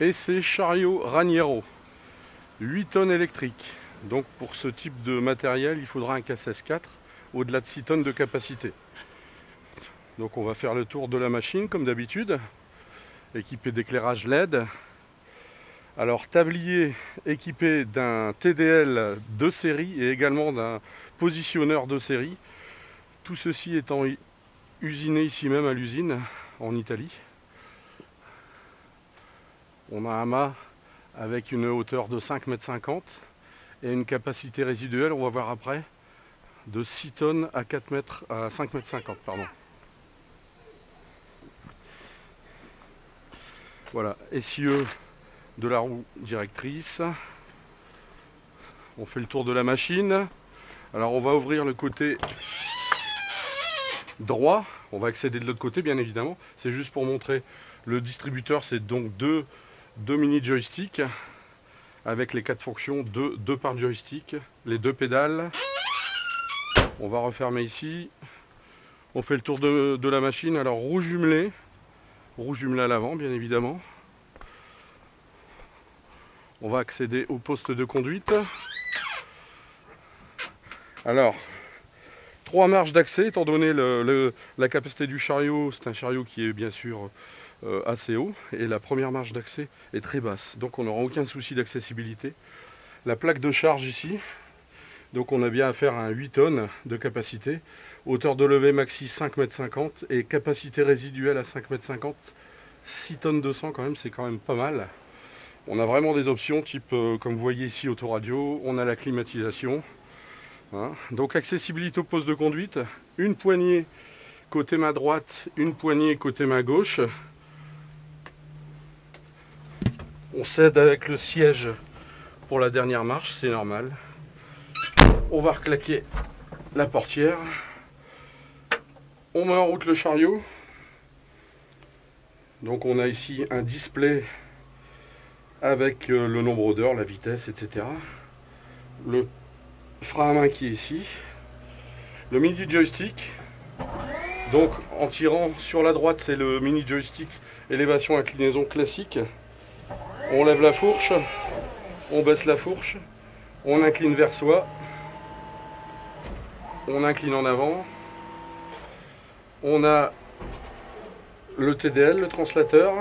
Et c'est chariot Raniero, 8 tonnes électriques. Donc pour ce type de matériel, il faudra un KSS 4 au-delà de 6 tonnes de capacité. Donc on va faire le tour de la machine comme d'habitude, équipé d'éclairage LED. Alors tablier équipé d'un TDL de série et également d'un positionneur de série. Tout ceci étant usiné ici même à l'usine en Italie. On a un mât avec une hauteur de 5,50 m et une capacité résiduelle, on va voir après, de 6 tonnes à 5,50 m, pardon. Voilà, essieu de la roue directrice. On fait le tour de la machine. Alors on va ouvrir le côté droit, on va accéder de l'autre côté bien évidemment. C'est juste pour montrer le distributeur, c'est donc deux mini joysticks avec les 4 fonctions, deux par joystick, les 2 pédales. On va refermer ici. On fait le tour de la machine. Alors roue jumelée à l'avant bien évidemment. On va accéder au poste de conduite. Alors 3 marches d'accès étant donné la capacité du chariot. C'est un chariot qui est bien sûr assez haut et la première marche d'accès est très basse, donc on n'aura aucun souci d'accessibilité. La plaque de charge ici, donc on a bien affaire à un 8 tonnes de capacité, hauteur de levée maxi 5,50 m et capacité résiduelle à 5,50 m, 6 tonnes 200 quand même, c'est quand même pas mal. On a vraiment des options type comme vous voyez ici autoradio, on a la climatisation, hein. Donc accessibilité au poste de conduite, une poignée côté main droite, une poignée côté main gauche. On cède avec le siège pour la dernière marche, c'est normal. On va reclaquer la portière. On met en route le chariot. Donc on a ici un display avec le nombre d'heures, la vitesse, etc. Le frein à main qui est ici. Le mini joystick. Donc en tirant sur la droite, c'est le mini joystick élévation inclinaison classique. On lève la fourche, on baisse la fourche, on incline vers soi, on incline en avant, on a le TDL, le translateur,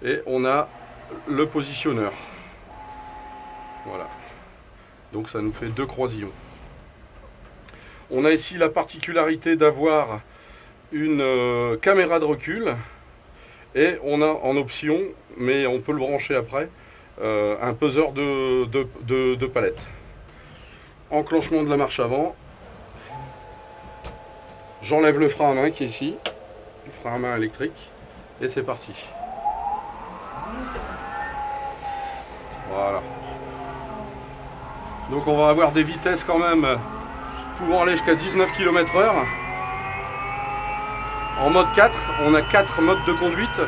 et on a le positionneur. Voilà. Donc ça nous fait 2 croisillons. On a ici la particularité d'avoir une caméra de recul. Et on a en option, mais on peut le brancher après, un peseur de palette. Enclenchement de la marche avant. J'enlève le frein à main qui est ici, le frein à main électrique, et c'est parti. Voilà. Donc on va avoir des vitesses quand même pouvant aller jusqu'à 19 km/h. En mode 4, on a 4 modes de conduite.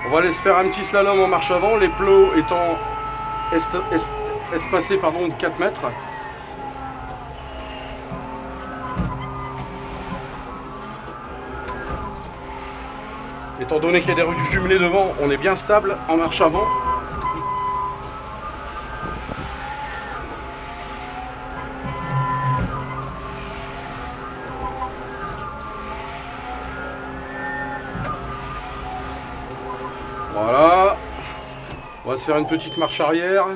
On va aller se faire un petit slalom en marche avant, les plots étant espacés de 4 mètres. Étant donné qu'il y a des rues jumelées devant, on est bien stable en marche avant. Voilà, on va se faire une petite marche arrière.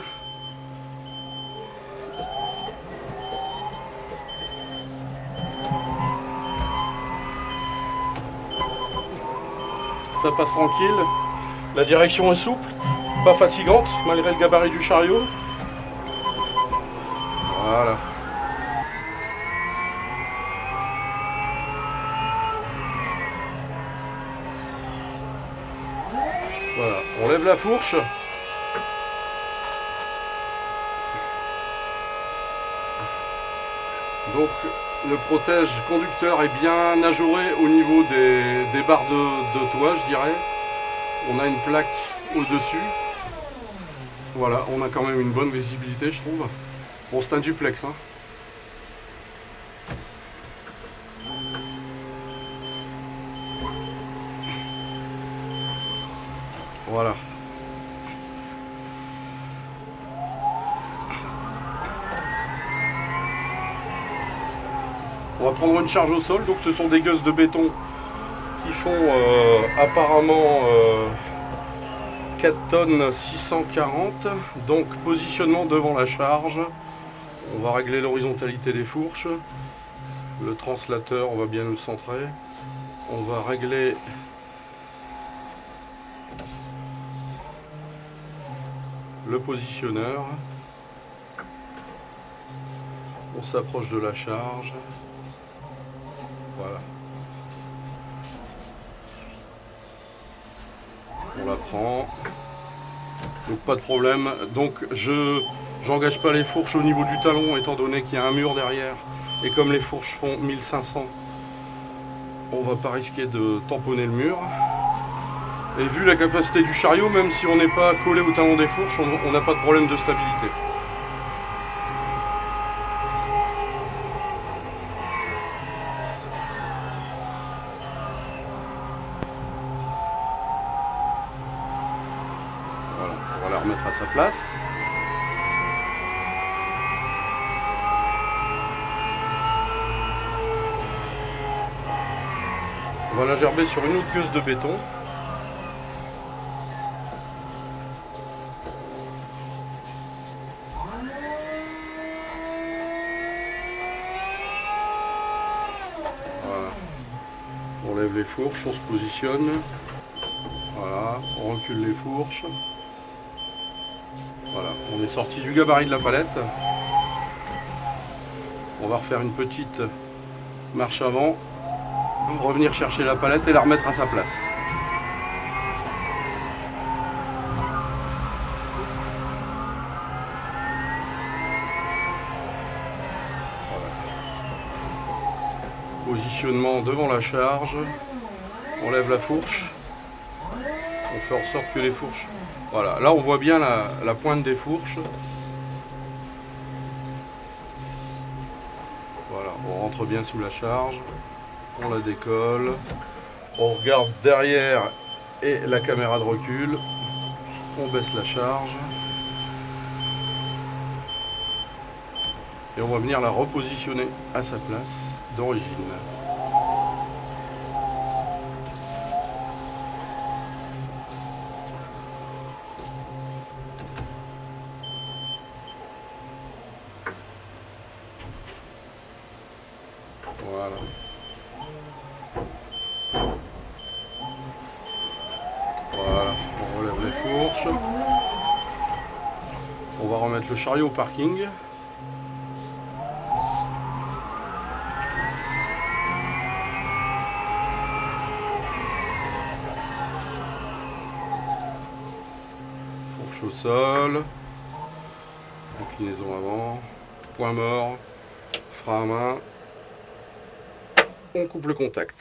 Ça passe tranquille, la direction est souple, pas fatigante malgré le gabarit du chariot. Voilà. Voilà, on lève la fourche. Donc le protège conducteur est bien ajouré au niveau des barres de toit, je dirais. On a une plaque au-dessus. Voilà, on a quand même une bonne visibilité, je trouve. Bon, c'est un duplex, hein. Voilà. On va prendre une charge au sol, donc ce sont des gueuses de béton qui font apparemment 4 tonnes 640. Donc positionnement devant la charge. On va régler l'horizontalité des fourches. Le translateur, on va bien le centrer. On va régler le positionneur. On s'approche de la charge. Voilà. On la prend. Donc pas de problème. Donc j'engage pas les fourches au niveau du talon étant donné qu'il y a un mur derrière. Et comme les fourches font 1500, on va pas risquer de tamponner le mur. Et vu la capacité du chariot, même si on n'est pas collé au talon des fourches, on n'a pas de problème de stabilité. Voilà, on va la remettre à sa place. On va la gerber sur une autre gueuse de béton. Voilà. On lève les fourches, on se positionne. Voilà, on recule les fourches. Voilà, on est sorti du gabarit de la palette. On va refaire une petite marche avant, revenir chercher la palette et la remettre à sa place. Voilà. Positionnement devant la charge, on lève la fourche, on fait en sorte que les fourches... Voilà, là on voit bien la pointe des fourches. Voilà, on rentre bien sous la charge, on la décolle, on regarde derrière et la caméra de recul, on baisse la charge et on va venir la repositionner à sa place d'origine. Voilà. Voilà, on relève les fourches. On va remettre le chariot au parking. Fourche au sol. Inclinaison avant. Point mort. Frein à main. On coupe le contact.